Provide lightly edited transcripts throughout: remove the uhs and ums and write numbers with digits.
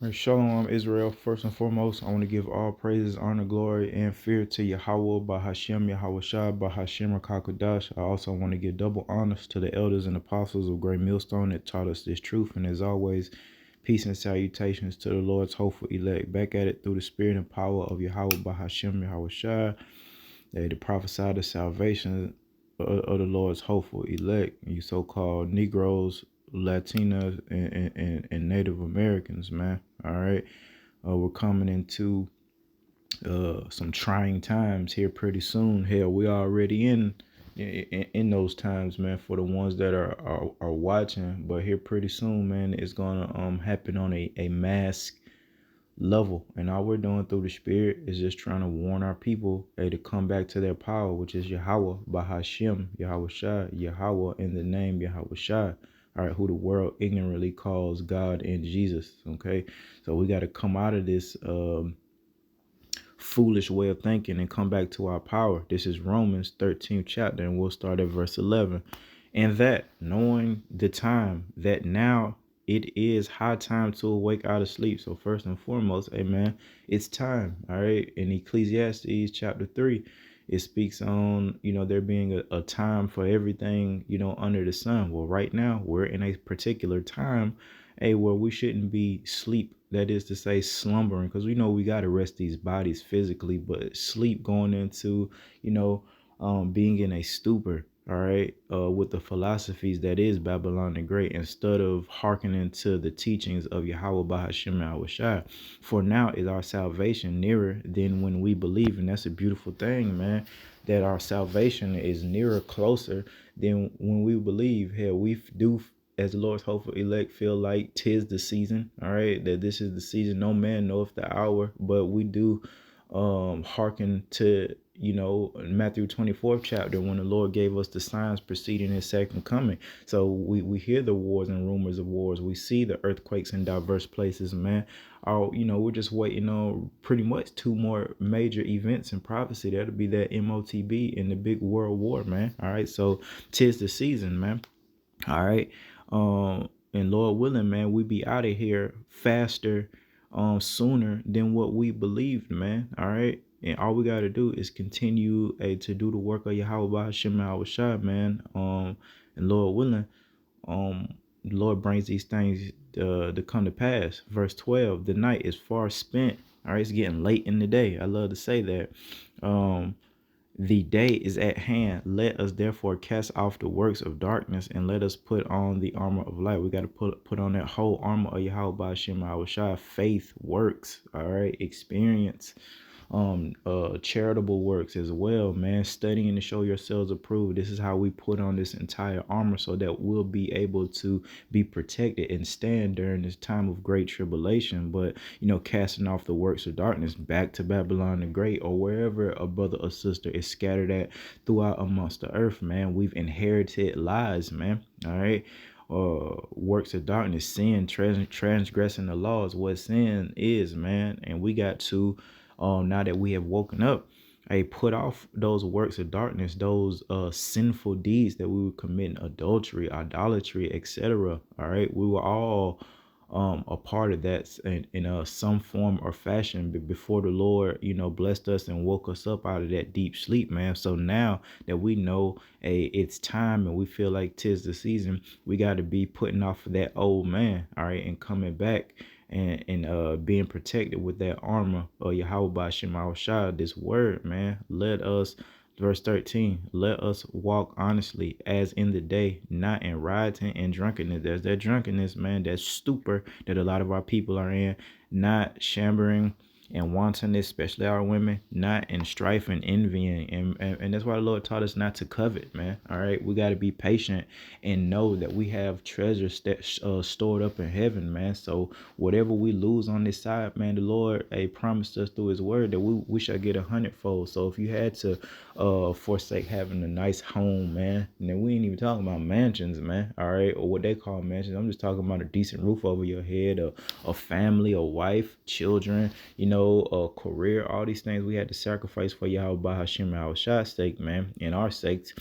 Right, Shalom, Israel. First and foremost, I want to give all praises, honor, glory, and fear to Yahweh, Bahashem, Yahweh Shai, Bahashem, Rakakodash. I also want to give double honors to the elders and apostles of Great Millstone that taught us this truth. And as always, peace and salutations to the Lord's hopeful elect. Back at it through the spirit and power of Yahweh, Bahashem, Yahweh Shai. They to prophesy the salvation of the Lord's hopeful elect, you so-called Negroes, Latinas, and Native Americans, man. All right. We're coming into some trying times here pretty soon. Hell, we already in those times, man, for the ones that are watching. But here pretty soon, man, it's gonna happen on a mass level, and all we're doing through the spirit is just trying to warn our people to come back to their power, which is Yahweh, Bahashem, Yahweh Shai, Yahweh in the name Yahweh Shai. All right, who the world ignorantly calls God and Jesus. Okay, so we got to come out of this foolish way of thinking and come back to our power. This is Romans 13th chapter, and we'll start at verse 11. And that, knowing the time, that now it is high time to awake out of sleep. So first and foremost, amen, it's time. All right. In Ecclesiastes chapter 3, it speaks on, there being a time for everything, under the sun. Well, right now we're in a particular time, where we shouldn't be sleep. That is to say, slumbering, because we know we got to rest these bodies physically, but sleep going into, being in a stupor. All right, with the philosophies that is Babylon the Great, instead of hearkening to the teachings of Yahweh Bahashem Yahweh Shai. For now is our salvation nearer than when we believe, and that's a beautiful thing, man. That our salvation is nearer, closer than when we believe. Hell, we do, as the Lord's hopeful elect, feel like 'tis the season. All right, that this is the season. No man knoweth the hour, but we do hearken to Matthew 24th chapter, when the Lord gave us the signs preceding his second coming. So we hear the wars and rumors of wars. We see the earthquakes in diverse places, man. We're just waiting on pretty much two more major events in prophecy. That'll be that MOTB and the big world war, man. All right, so 'tis the season, man. All right. And Lord willing, man, we be out of here faster, sooner than what we believed, man. All right. And all we gotta do is continue to do the work of Yahweh Bahashem Yahweh Shai, man. And Lord willing, the Lord brings these things to come to pass. Verse 12, the night is far spent. All right, it's getting late in the day. I love to say that. The day is at hand. Let us therefore cast off the works of darkness, and let us put on the armor of light. We got to put on that whole armor of Yahweh Ba'ashem Yahweh Shai. Faith, works, all right, experience, charitable works as well, man. Studying to show yourselves approved. This is how we put on this entire armor, so that we'll be able to be protected and stand during this time of great tribulation. But casting off the works of darkness, back to Babylon the Great, or wherever a brother or sister is scattered at throughout amongst the earth, man. We've inherited lies, man. All right. Works of darkness, sin, transgressing the laws, what sin is, man. And we got to, now that we have woken up, put off those works of darkness, those sinful deeds that we were committing, adultery, idolatry, etc. All right, we were all a part of that in some form or fashion before the Lord, blessed us and woke us up out of that deep sleep, man. So now that we know it's time and we feel like 'tis the season, we got to be putting off of that old man, all right, and coming back and being protected with that armor of Yahweh Ba'ashem Yahweh Shai, this word, man. Let us, verse 13, let us walk honestly as in the day, not in rioting and drunkenness. There's that drunkenness, man, that stupor that a lot of our people are in, not chambering and wantonness, especially our women, not in strife and envying. And that's why the Lord taught us not to covet, man. All right. We got to be patient and know that we have treasures stored up in heaven, man. So whatever we lose on this side, man, the Lord promised us through his word that we shall get 100-fold. So if you had to forsake having a nice home, man, and then we ain't even talking about mansions, man, all right, or what they call mansions. I'm just talking about a decent roof over your head, a family, a wife, children, a career, all these things we had to sacrifice for Yahweh Bahashem Yahweh Shai's sake, man, and our sakes.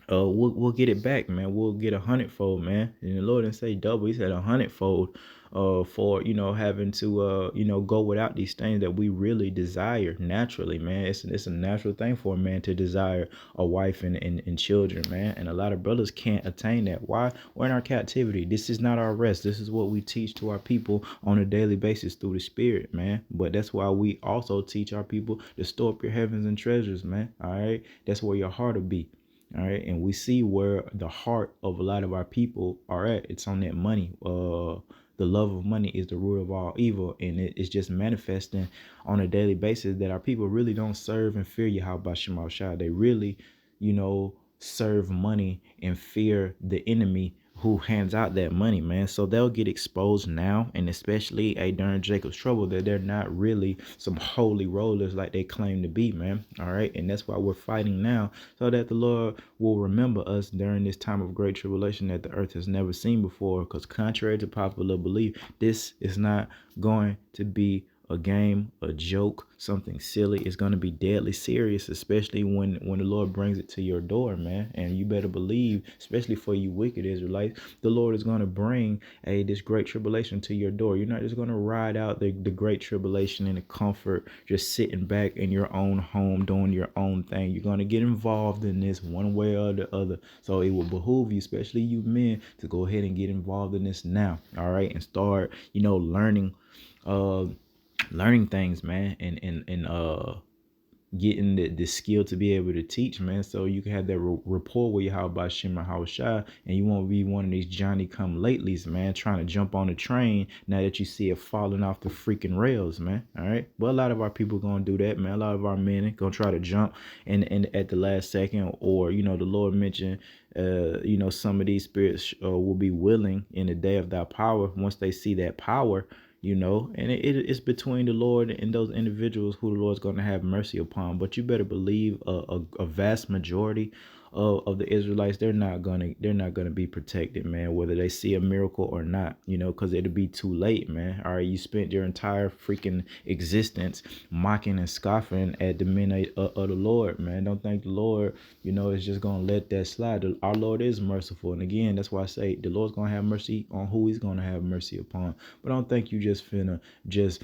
We'll get it back, man. We'll get 100-fold, man. And the Lord didn't say double; He said 100-fold. for having to go without these things that we really desire naturally, man. It's a natural thing for a man to desire a wife and children, man. And a lot of brothers can't attain that. Why? We're in our captivity. This is not our rest. This is what we teach to our people on a daily basis through the spirit, man. But that's why we also teach our people to store up your heavens and treasures, man. All right, that's where your heart will be. All right, and we see where the heart of a lot of our people are at. It's on that money. The love of money is the root of all evil, and it's just manifesting on a daily basis that our people really don't serve and fear Yahweh Shema Shai. They really, serve money and fear the enemy who hands out that money, man. So they'll get exposed now, and especially during Jacob's trouble, that they're not really some holy rollers like they claim to be, man. All right, and that's why we're fighting now, so that the Lord will remember us during this time of great tribulation that the earth has never seen before. Because contrary to popular belief, this is not going to be a game, a joke, something silly. Is going to be deadly serious, especially when the Lord brings it to your door, man. And you better believe, especially for you wicked Israelites, the Lord is going to bring this great tribulation to your door. You're not just going to ride out the great tribulation in the comfort, just sitting back in your own home doing your own thing. You're going to get involved in this one way or the other. So it will behoove you, especially you men, to go ahead and get involved in this now. All right, and start learning things, man, and getting the skill to be able to teach, man, so you can have that rapport with Yahweh Shem Shai, and you won't be one of these Johnny come latelys, man, trying to jump on the train now that you see it falling off the freaking rails, man. All right, but a lot of our people gonna do that, man. A lot of our men are gonna try to jump and at the last second, or the Lord mentioned some of these spirits will be willing in the day of thy power. Once they see that power, and it's between the Lord and those individuals who the Lord's going to have mercy upon. But you better believe a vast majority of the Israelites, they're not gonna be protected, man, whether they see a miracle or not, because it'll be too late, man. All right, you spent your entire freaking existence mocking and scoffing at the men of the Lord, man. Don't think the Lord, is just gonna let that slide. Our Lord is merciful, and again, that's why I say the Lord's gonna have mercy on who He's gonna have mercy upon. But I don't think you just finna just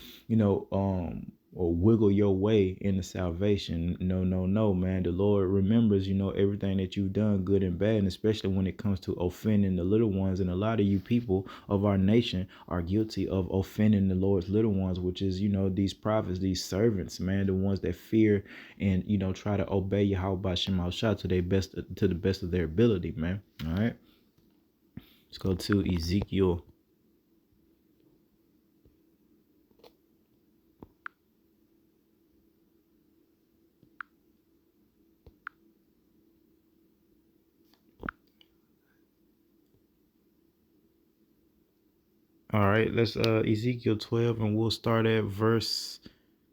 or wiggle your way into salvation. No, no, no, man. The Lord remembers, everything that you've done, good and bad, and especially when it comes to offending the little ones. And a lot of you people of our nation are guilty of offending the Lord's little ones, which is, these prophets, these servants, man, the ones that fear and, try to obey Yahweh Shem Shah to the best of their ability, man. All right. Let's go to Ezekiel. All right, let's Ezekiel 12, and we'll start at verse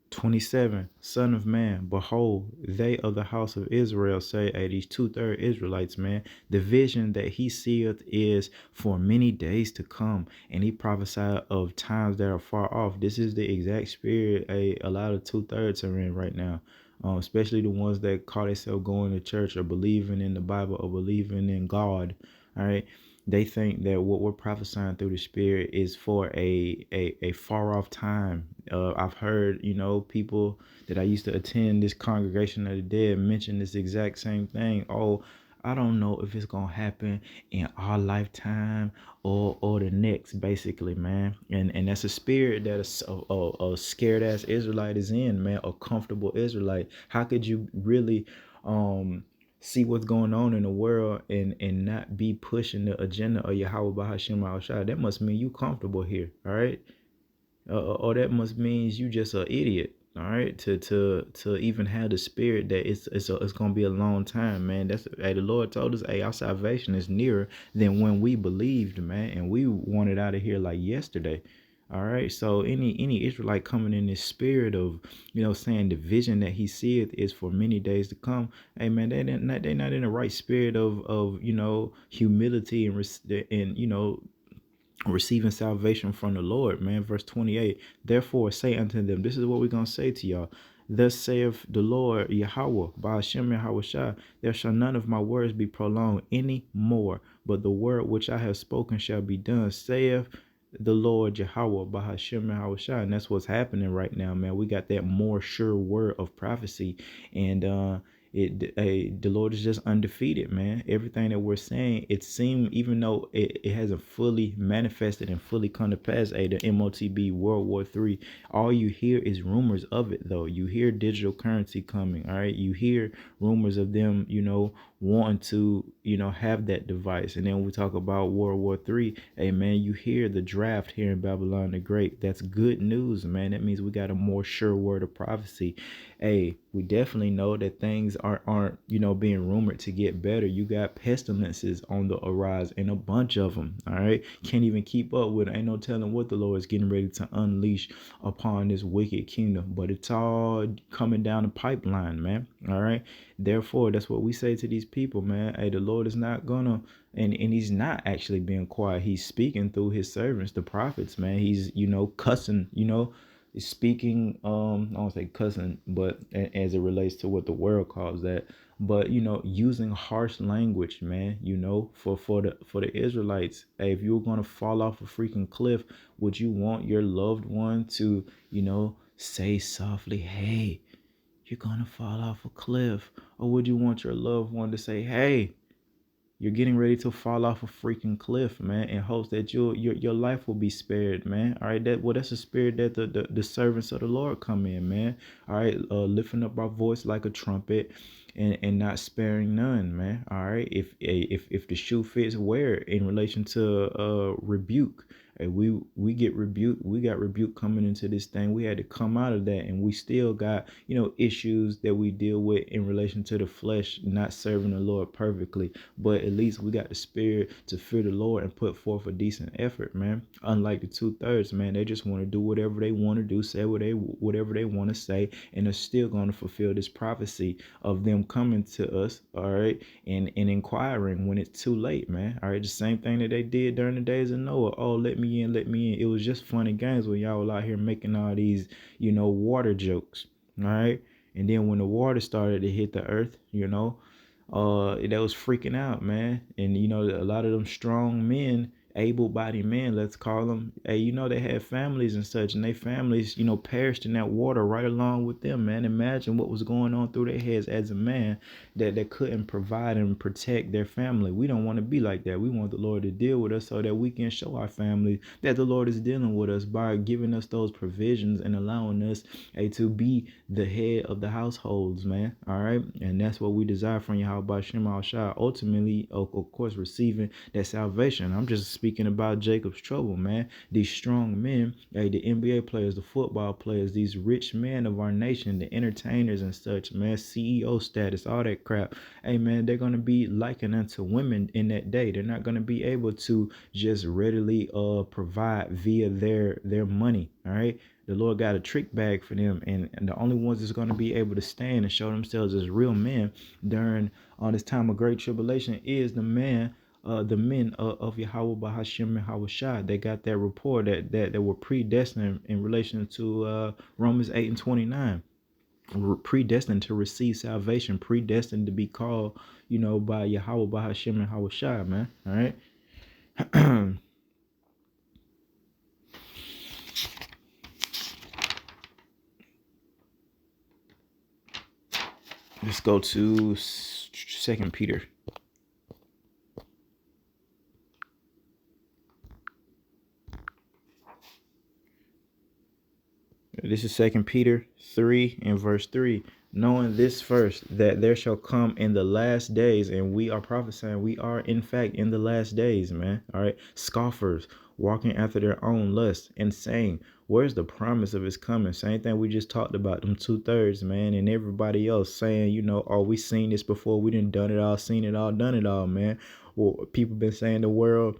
27. Son of man, behold, they of the house of Israel say, hey, these 2/3 Israelites, man, the vision that he seeth is for many days to come, and he prophesied of times that are far off. This is the exact spirit a lot of 2/3 are in right now. Especially the ones that call themselves going to church or believing in the Bible or believing in God. All right, they think that what we're prophesying through the spirit is for a far off time. I've heard, people that I used to attend this congregation of the dead mention this exact same thing. Oh, I don't know if it's gonna happen in our lifetime or the next, basically, man. And that's a spirit that a scared ass Israelite is in, man. A comfortable Israelite. How could you really see what's going on in the world and not be pushing the agenda of Yahweh Bahashim Al Shai? That must mean you comfortable here, all right? Or that must means you just an idiot, all right? To even have the spirit that it's gonna be a long time, man. That's hey, the Lord told us, hey, our salvation is nearer than when we believed, man, and we wanted out of here like yesterday. All right, so any Israelite coming in this spirit of saying the vision that he seeth is for many days to come, hey man, they're not in the right spirit of humility and receiving salvation from the Lord, man. Verse 28, therefore say unto them, this is what we're gonna say to y'all. Thus saith the Lord Yahweh, by Hashem Yahweh Shah, there shall none of my words be prolonged any more, but the word which I have spoken shall be done, saith the Lord Yahweh Bahashem Yahushua. And that's what's happening right now, man. We got that more sure word of prophecy. And the Lord is just undefeated, man. Everything that we're saying, it seemed, even though it hasn't fully manifested and fully come to pass, the MOTB World War III, all you hear is rumors of it, though. You hear digital currency coming, all right? You hear rumors of them, wanting to, have that device. And then when we talk about World War III, hey, man, you hear the draft here in Babylon the Great. That's good news, man. That means we got a more sure word of prophecy. Hey, we definitely know that things aren't being rumored to get better. You got pestilences on the arise, and a bunch of them, all right? Can't even keep up with it. Ain't no telling what the Lord is getting ready to unleash upon this wicked kingdom, but it's all coming down the pipeline, man. All right. Therefore, that's what we say to these people, man. Hey, the Lord is not gonna, and he's not actually being quiet. He's speaking through his servants, the prophets, man. He's cussing, speaking, I don't say cussing, but as it relates to what the world calls that, but using harsh language, man, for the Israelites. Hey, if you were gonna fall off a freaking cliff, would you want your loved one to say softly, hey, you're gonna fall off a cliff? Or would you want your loved one to say, hey, you're getting ready to fall off a freaking cliff, man, in hopes that your life will be spared, man? All right, that's the spirit that the servants of the Lord come in, man. All right, lifting up our voice like a trumpet, and not sparing none, man. All right, if the shoe fits, wear it. In relation to rebuke, we get rebuked. We got rebuke coming into this thing. We had to come out of that, and we still got issues that we deal with in relation to the flesh not serving the Lord perfectly. But at least we got the spirit to fear the Lord and put forth a decent effort, man. Unlike the 2/3, man, they just want to do whatever they want to do, say whatever they want to say, and they're still going to fulfill this prophecy of them coming to us, all right, and inquiring when it's too late, man. All right, the same thing that they did during the days of Noah. Oh, let me in, let me in. It was just fun and games when y'all were out here making all these, water jokes, all right. And then when the water started to hit the earth, that was freaking out, man. And a lot of them strong men, able-bodied men, let's call them, hey, they had families and such, and they families, perished in that water right along with them, man. Imagine what was going on through their heads as a man that couldn't provide and protect their family. We don't want to be like that. We want the Lord to deal with us so that we can show our family that the Lord is dealing with us by giving us those provisions and allowing us, hey, to be the head of the households, man. All right, and that's what we desire from Yahweh Shema Shah. Ultimately, of course, receiving that salvation. I'm just speaking about Jacob's trouble, man. These strong men, hey, the NBA players, the football players, these rich men of our nation, the entertainers and such, man, CEO status, all that crap. Hey, man, they're gonna be likened unto women in that day. They're not gonna be able to just readily provide via their money. All right. The Lord got a trick bag for them, and the only ones that's going to be able to stand and show themselves as real men during this time of great tribulation is the men of Yahweh Bahashem and Hawashai. They got that report that were predestined in relation to Romans 8:29. Predestined to receive salvation, predestined to be called, by Yahweh Bahashem and Hawashai, man. All right. Let's go to 2 Peter. This is 2 Peter 3 and verse 3. Knowing this first, that there shall come in the last days, and we are prophesying, we are in fact in the last days, man. All right. Scoffers, walking after their own lust, and saying, where's the promise of his coming? Same thing we just talked about, them 2/3, man, and everybody else saying, oh, we seen this before, we done it all, seen it all, done it all, man. Well, people been saying the world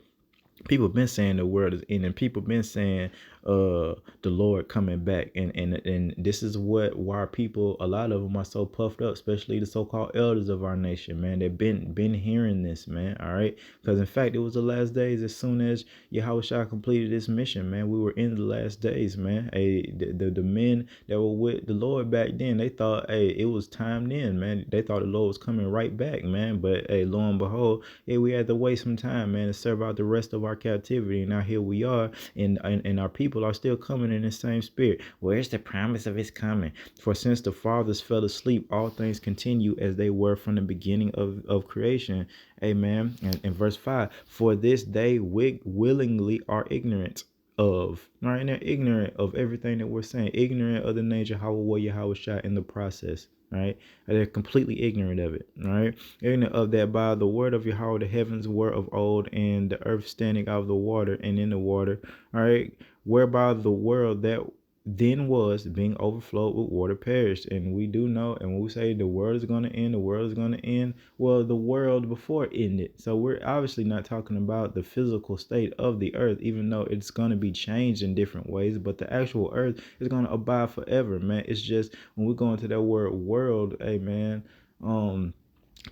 is ending. People been saying the Lord coming back. And this is why our people, a lot of them are so puffed up, especially the so-called elders of our nation, man. They've been hearing this, man. All right. Because in fact, it was the last days. As soon as Yahushua completed this mission, man, we were in the last days, man. Hey, the men that were with the Lord back then, they thought, hey, it was time then, man. They thought the Lord was coming right back, man. But hey, lo and behold, hey, we had to wait some time, man, to serve out the rest of our captivity. And now here we are, and our people are still coming in the same spirit. Where's the promise of his coming? For since the fathers fell asleep, all things continue as they were from the beginning of creation. Amen. And in verse 5, for this they willingly are ignorant of, right? And they're ignorant of everything that we're saying, ignorant of the nature how Yahweh shot in the process, right? They're completely ignorant of it, right? Ignorant of that by the word of Yahweh the heavens were of old, and the earth standing out of the water and in the water, all right, whereby the world that then was being overflowed with water perished. And we do know, and when we say the world is going to end, the world is going to end, well, the world before it ended. So we're obviously not talking about the physical state of the earth, even though it's going to be changed in different ways, but the actual earth is going to abide forever, man. It's just when we go into that word world, hey man,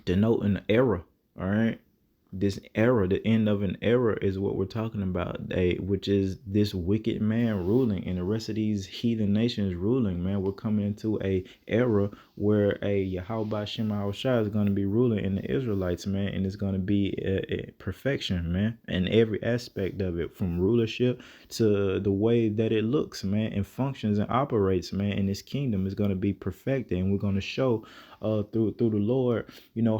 denoting an era, all right? This era, the end of an era, is what we're talking about, which is this wicked man ruling and the rest of these heathen nations ruling, man. We're coming into a era where a Yahweh Shema Shah is going to be ruling in the Israelites, man, and it's going to be a perfection, man, in every aspect of it, from rulership to the way that it looks, man, and functions and operates, man, in this kingdom is going to be perfected. And we're going to show through the Lord,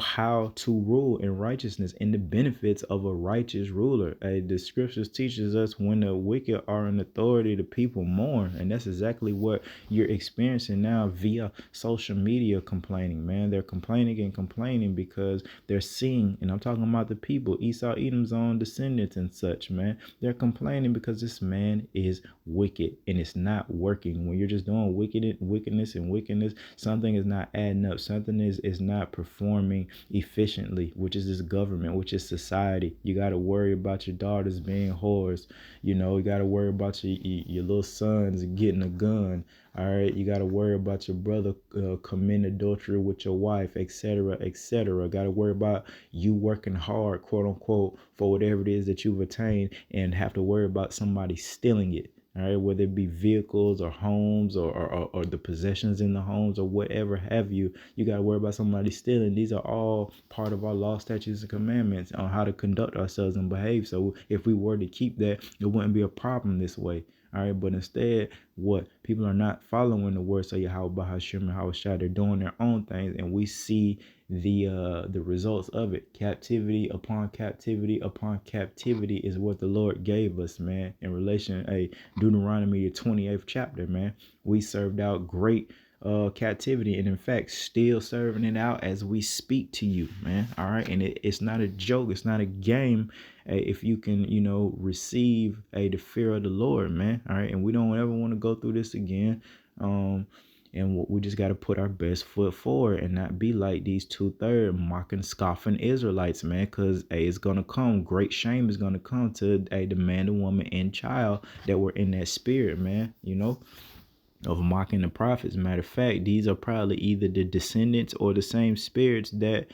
how to rule in righteousness and the benefits of a righteous ruler. The scriptures teaches us when the wicked are in authority, the people mourn, and that's exactly what you're experiencing now via social media complaining, man. They're complaining and complaining because they're seeing, and I'm talking about the people, Esau, Edom's own descendants and such, man. They're complaining because this man is wicked and it's not working. When you're just doing wickedness, something is not adding up. Something is not performing efficiently, which is this government, which is society. You got to worry about your daughters being whores. You got to worry about your little sons getting a gun. All right, you got to worry about your brother committing adultery with your wife, etc., etc. Got to worry about you working hard, quote unquote, for whatever it is that you've attained, and have to worry about somebody stealing it. All right, whether it be vehicles or homes or the possessions in the homes or whatever have you, you got to worry about somebody stealing. These are all part of our law, statutes, and commandments on how to conduct ourselves and behave. So if we were to keep that, it wouldn't be a problem this way. All right, but instead, what people are not following the words of Yahweh Bahashim and Hawashai. They're doing their own things, and we see the results of it. Captivity upon captivity upon captivity is what the Lord gave us, man. In relation, Deuteronomy the 28th chapter, man. We served out great captivity, and in fact still serving it out as we speak to you, man. All right, and it's not a joke, it's not a game. If you can receive the fear of the Lord, man. All right, and we don't ever want to go through this again. And we just got to put our best foot forward and not be like these 2/3 mocking, scoffing Israelites, man. Because it's gonna come, great shame is gonna come to the man, the woman, and child that were in that spirit, man. Of mocking the prophets. Matter of fact, these are probably either the descendants or the same spirits that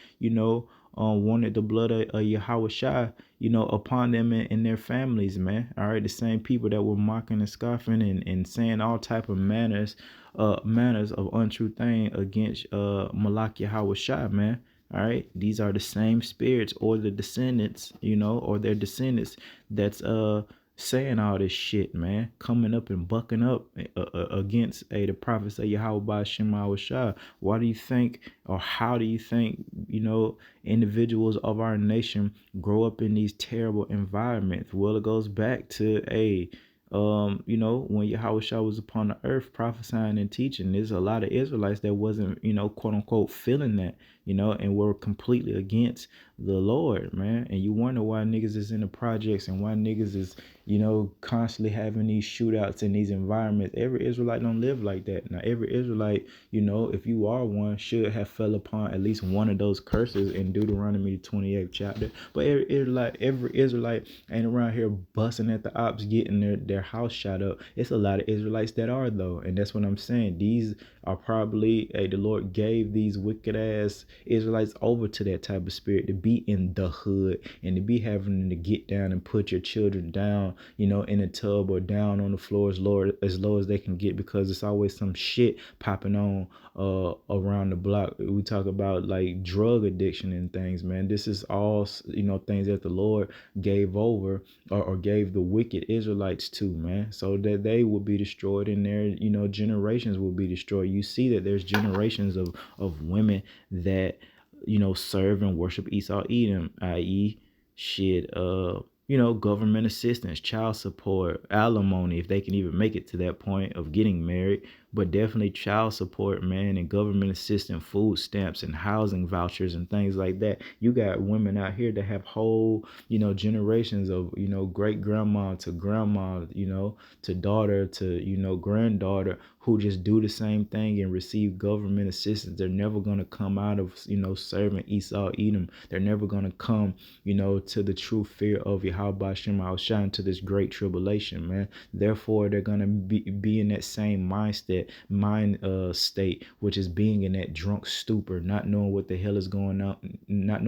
wanted the blood of Yahweh Shai, upon them and their families, man. All right, the same people that were mocking and scoffing and saying all type of manners of untrue thing against Malak Yahweh Shai, man. All right, these are the same spirits or the descendants, or their descendants that's saying all this shit, man, coming up and bucking up against the prophets of Yahweh by Shema Shah. Why do you think, or how do you think, individuals of our nation grow up in these terrible environments? Well, it goes back to when Yahweh Shah was upon the earth prophesying and teaching. There's a lot of Israelites that wasn't, quote unquote, feeling that, and were completely against the Lord, man. And you wonder why niggas is in the projects and why niggas is, constantly having these shootouts in these environments. Every Israelite don't live like that. Now, every Israelite, if you are one, should have fell upon at least one of those curses in Deuteronomy 28th chapter. But every Israelite ain't around here busting at the ops, getting their house shot up. It's a lot of Israelites that are though, and that's what I'm saying. These are probably, hey, the Lord gave these wicked ass Israelites over to that type of spirit to be in the hood and to be having to get down and put your children down, in a tub or down on the floor as low as they can get, because it's always some shit popping on around the block. We talk about like drug addiction and things, man. This is all, things that the Lord gave over or gave the wicked Israelites to, man, so that they would be destroyed and their, generations will be destroyed. You see that there's generations of women that, serve and worship Esau Edom, i.e., shit, government assistance, child support, alimony, if they can even make it to that point of getting married, but definitely child support, man, and government assistance, food stamps and housing vouchers and things like that. You got women out here that have whole, generations of, great grandma to grandma, to daughter to, granddaughter, who just do the same thing and receive government assistance. They're never going to come out of, serving Esau Edom. They're never going to come, to the true fear of Yahweh Shem Shine, to this great tribulation, man. Therefore, they're going to be in that same mind state, which is being in that drunk stupor, not knowing what the hell is going on, not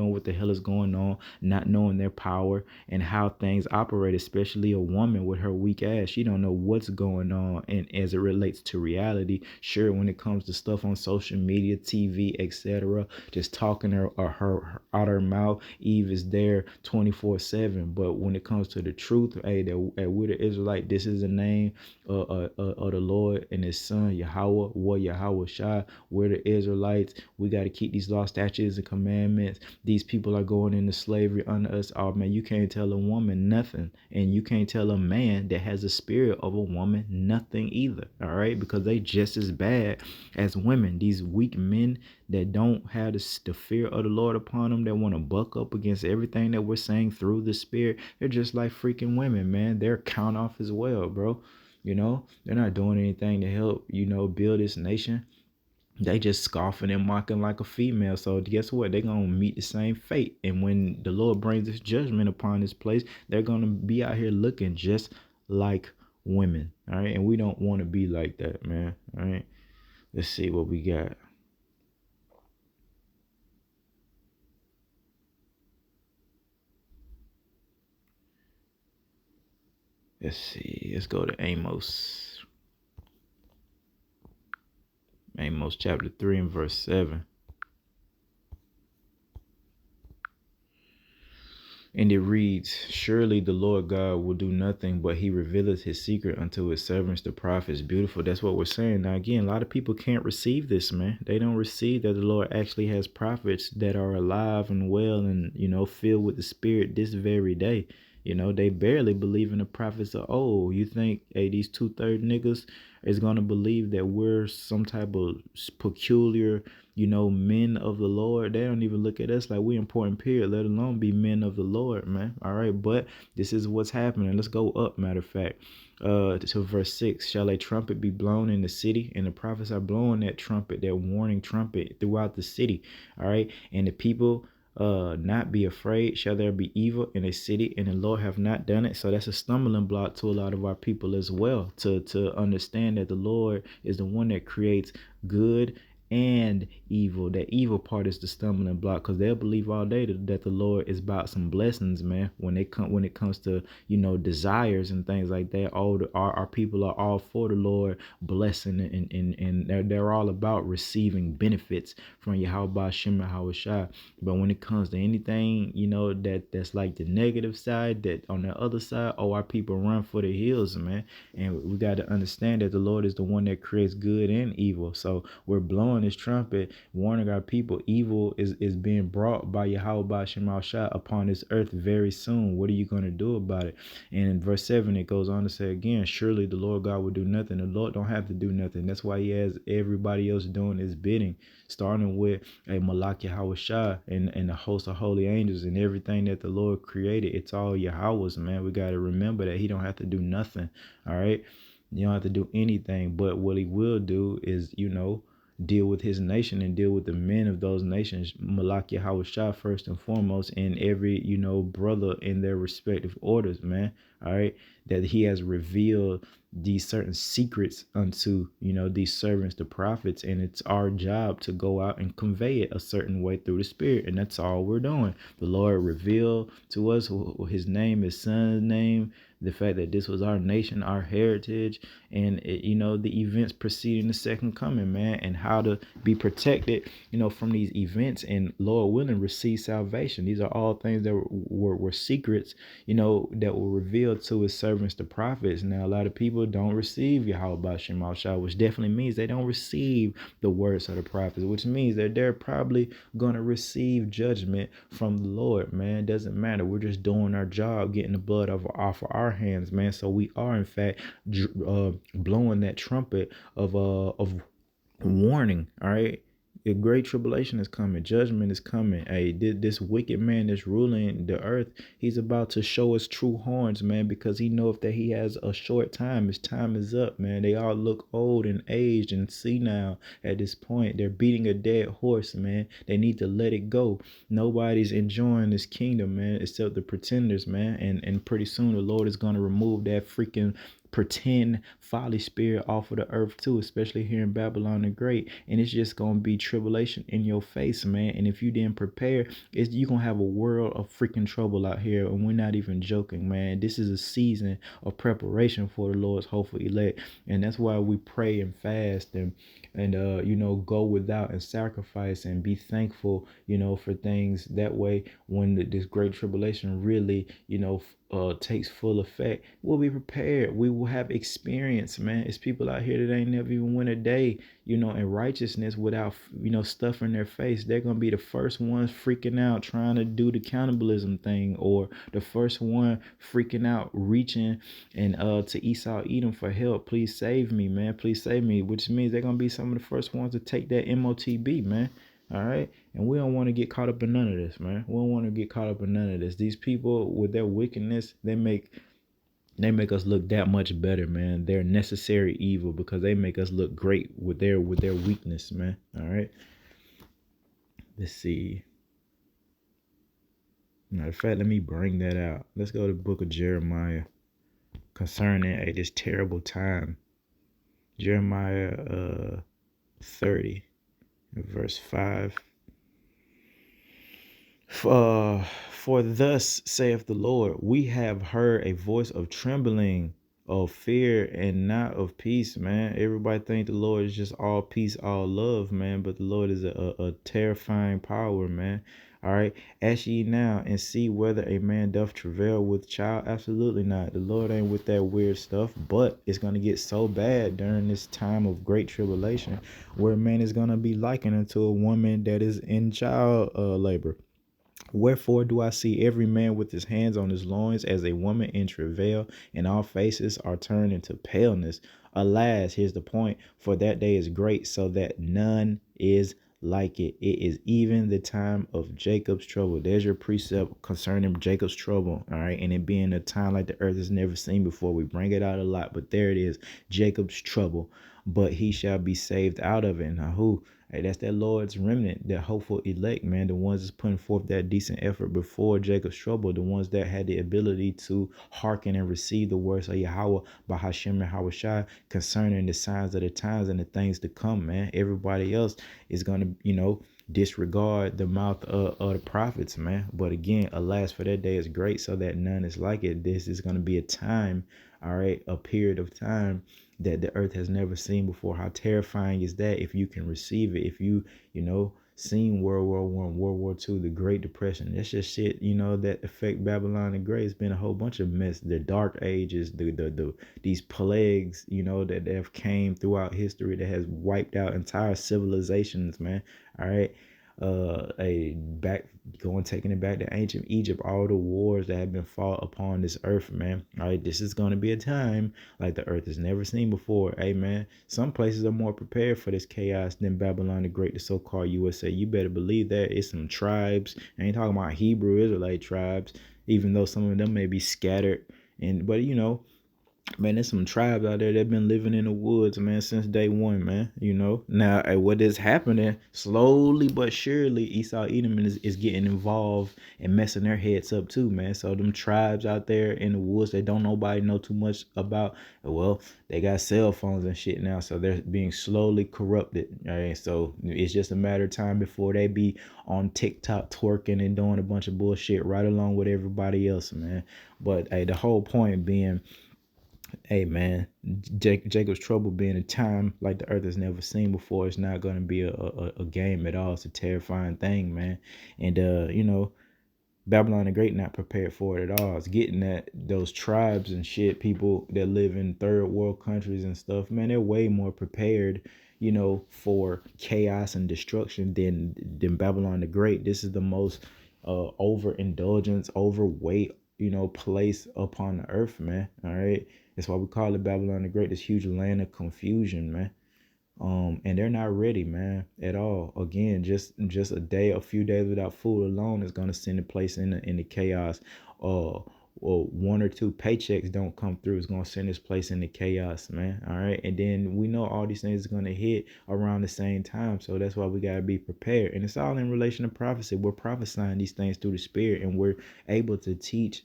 knowing their power and how things operate, especially a woman with her weak ass. She don't know what's going on, and as it relates to reality, sure, when it comes to stuff on social media, TV, etc., just talking her out her mouth, Eve is there 24/7. But when it comes to the truth, hey, that we're the Israelite, this is the name of the Lord and his son Yahweh, Yahweh Shai. We're the Israelites. We got to keep these law, statutes, and commandments. These people are going into slavery under us. Oh man, you can't tell a woman nothing, and you can't tell a man that has a spirit of a woman nothing either. All right, because they just as bad as women. These weak men that don't have the fear of the Lord upon them, that want to buck up against everything that we're saying through the spirit, they're just like freaking women, man. They're count off as well, bro. They're not doing anything to help, build this nation. They just scoffing and mocking like a female. So guess what? They're going to meet the same fate. And when the Lord brings this judgment upon this place, they're going to be out here looking just like women. All right. And we don't want to be like that, man. All right. Let's see what we got. Let's see. Let's go to Amos. Amos chapter 3 and verse 7. And it reads, surely the Lord God will do nothing, but he revealeth his secret unto his servants, the prophets. Beautiful. That's what we're saying. Now, again, a lot of people can't receive this, man. They don't receive that the Lord actually has prophets that are alive and well and, filled with the Spirit this very day. They barely believe in the prophets of old. You think, hey, these 2/3 niggas is going to believe that we're some type of peculiar, men of the Lord? They don't even look at us like we important, period, let alone be men of the Lord, man. All right, but this is what's happening. Let's go up, matter of fact, to verse 6. Shall a trumpet be blown in the city? And the prophets are blowing that trumpet, that warning trumpet throughout the city. All right, and the people not be afraid. Shall there be evil in a city and the Lord have not done it? So that's a stumbling block to a lot of our people as well, to understand that the Lord is the one that creates good and evil. That evil part is the stumbling block, because they'll believe all day that the Lord is about some blessings, man. When it comes to desires and things like that, all our people are all for the Lord blessing, and they're all about receiving benefits from Yahweh Shem Shai. But when it comes to anything that's like the negative side, that on the other side, our people run for the hills, man. And we got to understand that the Lord is the one that creates good and evil. So we're blowing this trumpet, warning our people, evil is being brought by Yahweh Shem Shai upon this earth very soon. What are you going to do about it? And in verse 7, it goes on to say again, surely the Lord God will do nothing. The Lord don't have to do nothing. That's why he has everybody else doing his bidding, starting with a Malak Yahweh Shai and the host of holy angels and everything that the Lord created. It's all Yahweh's, man. We got to remember that he don't have to do nothing. All right. You don't have to do anything, but what he will do is, deal with his nation and deal with the men of those nations, Malak Yahweh first and foremost, and every, brother in their respective orders, man. All right. That he has revealed these certain secrets unto, these servants, the prophets, and it's our job to go out and convey it a certain way through the Spirit, and that's all we're doing. The Lord revealed to us his name, his son's name, the fact that this was our nation, our heritage, and the events preceding the second coming, man, and how to be protected, from these events, and Lord willing, receive salvation. These are all things that were secrets, that were revealed to his servants, the prophets. Now, a lot of people don't receive Yahweh Shem Shah, which definitely means they don't receive the words of the prophets, which means that they're probably going to receive judgment from the Lord, man. It doesn't matter. We're just doing our job, getting the blood off of our hands, man. So we are, in fact, blowing that trumpet of warning. All right. The great tribulation is coming. Judgment is coming. Hey, this wicked man that's ruling the earth, he's about to show us true horns, man, because he knows that he has a short time. His time is up, man. They all look old and aged and senile at this point. They're beating a dead horse, man. They need to let it go. Nobody's enjoying this kingdom, man, except the pretenders, man. And pretty soon the Lord is going to remove that freaking pretend folly spirit off of the earth too, especially here in Babylon the Great. And it's just gonna be tribulation in your face, man. And if you didn't prepare, you're gonna have a world of freaking trouble out here. And we're not even joking, man. This is a season of preparation for the Lord's hopeful elect. And that's why we pray and fast and go without and sacrifice and be thankful, for things. That way, when this great tribulation really, takes full effect, we'll be prepared. We will have experience, man. It's people out here that ain't never even went a day, in righteousness without, stuffing their face. They're going to be the first ones freaking out, trying to do the cannibalism thing, or the first one freaking out, reaching and to Esau Edom for help. Please save me, man. Please save me, which means they're going to be some of the first ones to take that MOTB, man. All right. And we don't want to get caught up in none of this, man. We don't want to get caught up in none of this. These people with their wickedness, they make us look that much better, man. They're necessary evil because they make us look great with their weakness, man. All right. Let's see. Matter of fact, let me bring that out. Let's go to the book of Jeremiah concerning this terrible time. Jeremiah 30. Verse 5. For thus saith the Lord, we have heard a voice of trembling, of fear, and not of peace, man. Everybody think the Lord is just all peace, all love, man. But the Lord is a terrifying power, man. All right. Ask ye now and see whether a man doth travail with child. Absolutely not. The Lord ain't with that weird stuff. But it's going to get so bad during this time of great tribulation where a man is going to be likened unto a woman that is in child labor. Wherefore do I see every man with his hands on his loins as a woman in travail, and all faces are turned into paleness. Alas, here's the point, for that day is great, so that none is like it. It is even the time of Jacob's trouble. There's your precept concerning Jacob's trouble. All right. And it being a time like the earth has never seen before. We bring it out a lot, but there it is. Jacob's trouble. But he shall be saved out of it. Now who? Hey, that's that Lord's remnant, that hopeful elect, man. The ones that's putting forth that decent effort before Jacob's trouble. The ones that had the ability to hearken and receive the words of Yahweh by Hashem and Hawashai concerning the signs of the times and the things to come, man. Everybody else is going to, disregard the mouth of the prophets, man. But again, alas, for that day is great, so that none is like it. This is going to be a time, all right, a period of time that the earth has never seen before. How terrifying is that if you can receive it? If you, seen World War I, World War II, the Great Depression. That's just shit, that affect Babylon the Great. It's been a whole bunch of mess. The Dark Ages, these plagues, that have came throughout history that has wiped out entire civilizations, man. All right. Taking it back to ancient Egypt, all the wars that have been fought upon this earth, man. All right, this is going to be a time like the earth has never seen before. Hey, man, some places are more prepared for this chaos than Babylon the Great, the so-called USA. You better believe that. It's some tribes. I ain't talking about Hebrew Israelite tribes, even though some of them may be scattered. But Man, there's some tribes out there that been living in the woods, man, since day one, man. Now what is happening slowly but surely, Esau Edom is getting involved and messing their heads up too, man. So them tribes out there in the woods that don't nobody know too much about, well, they got cell phones and shit now, so they're being slowly corrupted. All right, so it's just a matter of time before they be on TikTok twerking and doing a bunch of bullshit right along with everybody else, man. But hey, the whole point being, hey man, Jacob's trouble being a time like the earth has never seen before. It's not going to be a game at all. It's a terrifying thing, man. And Babylon the Great not prepared for it at all. It's getting at those tribes and shit, people that live in third world countries and stuff, man. They're way more prepared, for chaos and destruction than Babylon the Great. This is the most overindulgence, overweight, place upon the earth, man. All right. That's why we call it Babylon the Great, this huge land of confusion, man. And they're not ready, man, at all. Again, just a few days without food alone is gonna send the place in the chaos. Well, one or two paychecks don't come through, it's gonna send this place into chaos, man. All right, and then we know all these things are gonna hit around the same time, so that's why we gotta be prepared. And it's all in relation to prophecy. We're prophesying these things through the Spirit, and we're able to teach,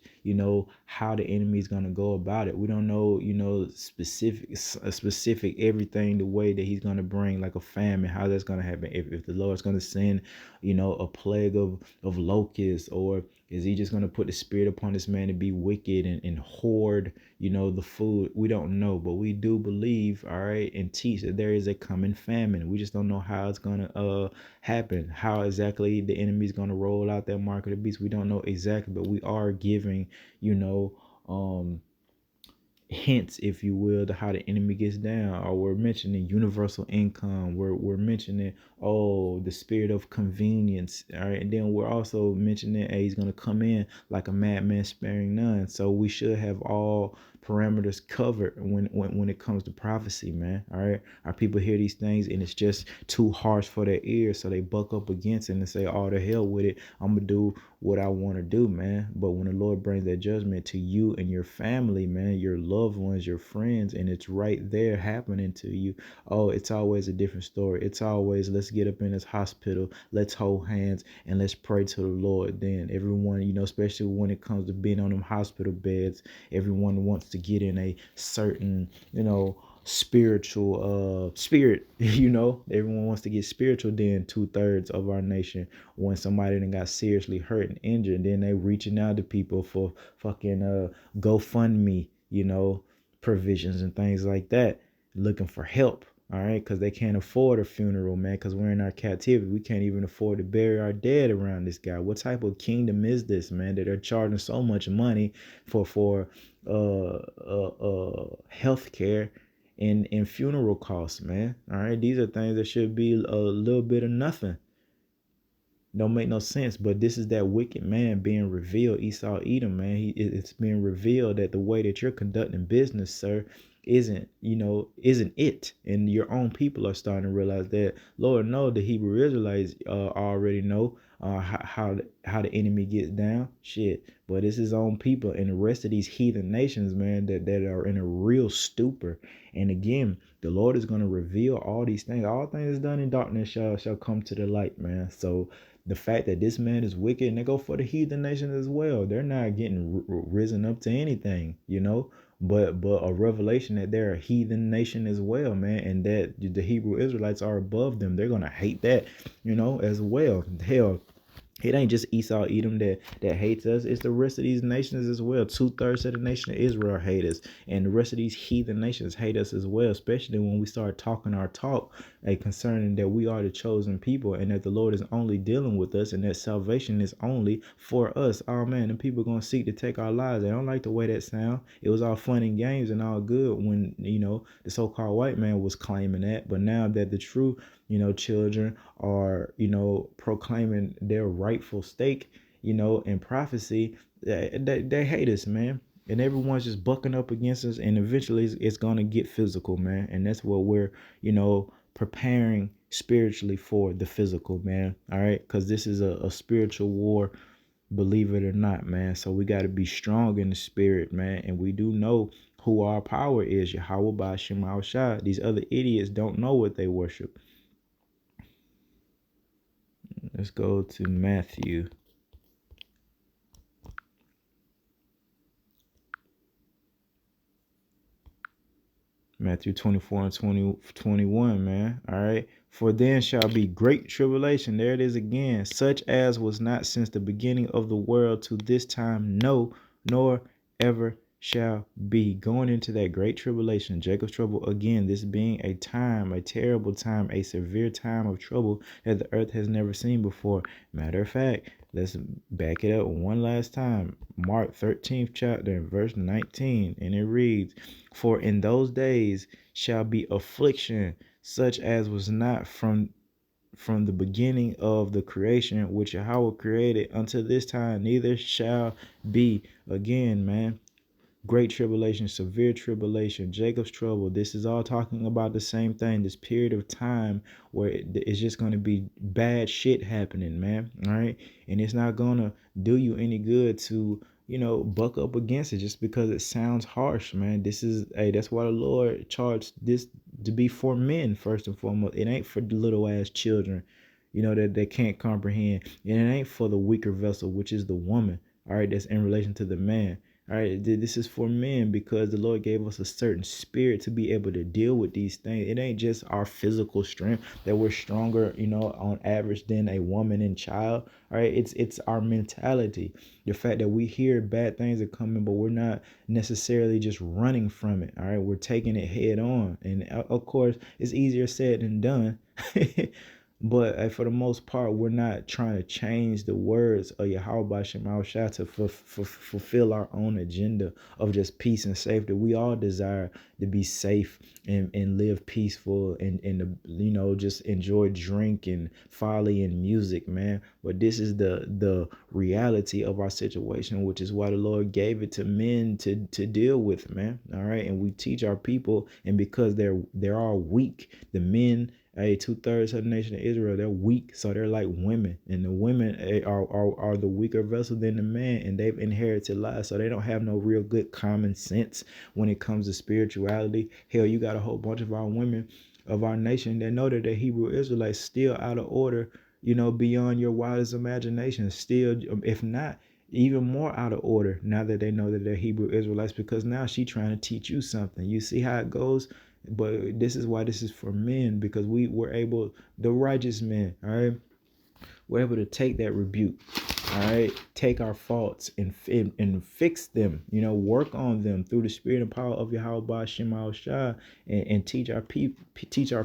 how the enemy is gonna go about it. We don't know, specific everything, the way that he's gonna bring, like a famine, how that's gonna happen. If the Lord's gonna send, a plague of locusts, or is he just going to put the spirit upon this man to be wicked and hoard, the food? We don't know, but we do believe, all right, and teach that there is a coming famine. We just don't know how it's going to happen, how exactly the enemy is going to roll out that mark of the beast. We don't know exactly, but we are giving, hints, if you will, to how the enemy gets down. Or we're mentioning universal income. We're mentioning, the spirit of convenience. All right, and then we're also mentioning, hey, he's gonna come in like a madman, sparing none. So we should have all parameters covered when it comes to prophecy, man. All right, our people hear these things and it's just too harsh for their ears, so they buck up against it and say, "Oh, the hell with it, I'm gonna do what I want to do, man." But when the Lord brings that judgment to you and your family, man, your loved ones, your friends, and it's right there happening to you, oh, it's always a different story. It's always, let's get up in this hospital, let's hold hands, and let's pray to the Lord. Then everyone, especially when it comes to being on them hospital beds, everyone wants to get in a certain, spiritual spirit. Everyone wants to get spiritual. Then 2/3 of our nation, when somebody then got seriously hurt and injured, then they reaching out to people for fucking GoFundMe, provisions and things like that, looking for help. All right, because they can't afford a funeral, man, because we're in our captivity. We can't even afford to bury our dead around this guy. What type of kingdom is this, man, that they're charging so much money for health care and funeral costs, man? All right, these are things that should be a little bit of nothing. Don't make no sense. But this is that wicked man being revealed, Esau Edom, man. It's being revealed that the way that you're conducting business, sir, isn't it. And your own people are starting to realize that. Lord know the Hebrew Israelites already know how the enemy gets down. Shit. But it's his own people and the rest of these heathen nations, man, that are in a real stupor. And again, the Lord is going to reveal all these things. All things done in darkness shall come to the light, man. So the fact that this man is wicked, and they go for the heathen nations as well. They're not getting risen up to anything, but a revelation that they're a heathen nation as well, man, and that the Hebrew Israelites are above them. They're gonna hate that, as well. Hell, it ain't just Esau Edom that hates us. It's the rest of these nations as well. 2/3 of the nation of Israel hate us. And the rest of these heathen nations hate us as well, especially when we start talking our talk, concerning that we are the chosen people and that the Lord is only dealing with us and that salvation is only for us. Oh man, the people going to seek to take our lives. They don't like the way that sound. It was all fun and games and all good when, the so-called white man was claiming that. But now that the true, children are, proclaiming their rightful stake, in prophecy, they hate us, man. And everyone's just bucking up against us, and eventually it's going to get physical, man. And that's what we're, preparing spiritually for, the physical, man. All right, because this is a spiritual war, believe it or not, man. So we got to be strong in the spirit, man. And we do know who our power is, Yahweh by Shema Shai. These other idiots don't know what they worship. Let's go to Matthew. Matthew 24 and 21, man. All right. For then shall be great tribulation. There it is again. Such as was not since the beginning of the world to this time, no, nor ever shall be. Going into that great tribulation, Jacob's trouble again, this being a time, a terrible time, a severe time of trouble that the earth has never seen before. Matter of fact, let's back it up one last time. Mark 13th chapter, verse 19, and it reads, for in those days shall be affliction, such as was not from the beginning of the creation which Yahweh created unto this time, neither shall be again, man. Great tribulation, severe tribulation, Jacob's trouble. This is all talking about the same thing. This period of time where it's just going to be bad shit happening, man. All right. And it's not going to do you any good to, buck up against it just because it sounds harsh, man. That's why the Lord charged this to be for men, first and foremost. It ain't for the little ass children, that they can't comprehend. And it ain't for the weaker vessel, which is the woman. All right. That's in relation to the man. All right, this is for men because the Lord gave us a certain spirit to be able to deal with these things. It ain't just our physical strength that we're stronger, on average than a woman and child. All right, it's our mentality. The fact that we hear bad things are coming, but we're not necessarily just running from it. All right, we're taking it head on. And of course, it's easier said than done. But for the most part, we're not trying to change the words of Yahweh Shema Shai to fulfill our own agenda of just peace and safety. We all desire to be safe and live peaceful and just enjoy drink and folly and music, man. But this is the reality of our situation, which is why the Lord gave it to men to deal with, man. All right. And we teach our people, and because they're all weak, the men, 2/3 of the nation of Israel, they're weak, so they're like women, and the women are the weaker vessel than the man, and they've inherited lies, so they don't have no real good common sense when it comes to spirituality. Hell, you got a whole bunch of our women of our nation that know that the Hebrew Israelites still out of order, beyond your wildest imagination, still, if not even more out of order, now that they know that they're Hebrew Israelites, because now she trying to teach you something. You see how it goes? But this is why this is for men, because we were able, the righteous men, all right, we're able to take that rebuke, all right, take our faults and fix them, work on them through the spirit and power of Yahweh Shema Shai, and teach our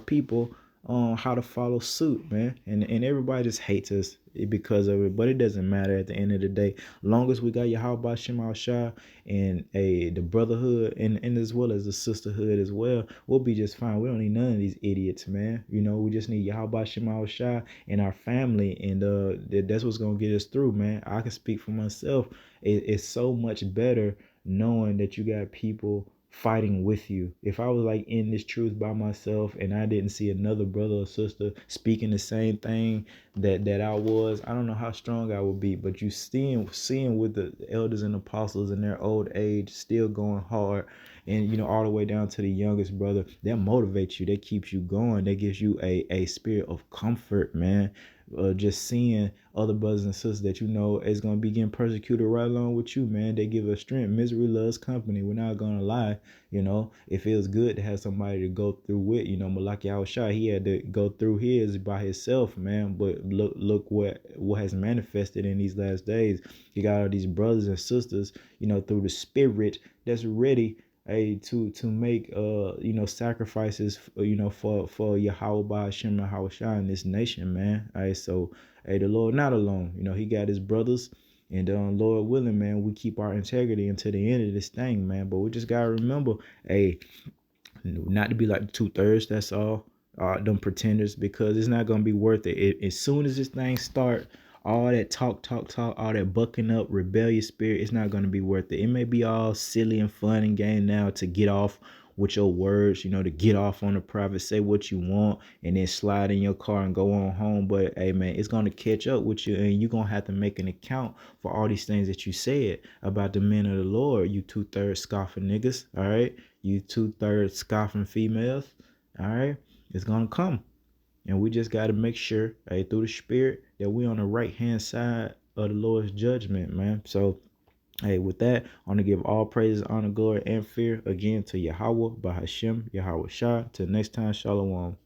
people how to follow suit, man. And everybody just hates us because of it, but it doesn't matter at the end of the day. Long as we got Yahweh Shema Shai and the brotherhood and as well as the sisterhood as well, we'll be just fine. We don't need none of these idiots, man. We just need Yahweh Shema Shai and our family, and that's what's gonna get us through, man. I can speak for myself. It's so much better knowing that you got people fighting with you. If I was like in this truth by myself and I didn't see another brother or sister speaking the same thing that I was, I don't know how strong I would be. But you seeing with the elders and apostles in their old age still going hard, and all the way down to the youngest brother, that motivates you, that keeps you going, that gives you a spirit of comfort, man. Just seeing other brothers and sisters that is going to be getting persecuted right along with you, man. They give us strength. Misery loves company. We're not going to lie. It feels good to have somebody to go through with. Malaki Al-Shai, he had to go through his by himself, man. But look what has manifested in these last days. You got all these brothers and sisters, through the spirit that's ready to make sacrifices, for Yahweh by Hashem and Hawashai in this nation, man. So the Lord not alone. He got his brothers, and Lord willing, man, we keep our integrity until the end of this thing, man. But we just gotta remember, not to be like the 2/3. That's all. Them pretenders, because it's not gonna be worth it. As soon as this thing start, all that talk, all that bucking up, rebellious spirit, it's not going to be worth it. It may be all silly and fun and game now to get off with your words, to get off on the private, say what you want, and then slide in your car and go on home. But hey, man, it's gonna catch up with you, and you're gonna have to make an account for all these things that you said about the men of the Lord. You 2/3 scoffing niggas, all right? You 2/3 scoffing females, all right? It's gonna come. And we just got to make sure, hey, through the Spirit, that we on the right hand side of the Lord's judgment, man. So, hey, with that, I want to give all praises, honor, glory, and fear again to Yahweh, Bahashem, Yahweh Shah. Till next time, Shalom.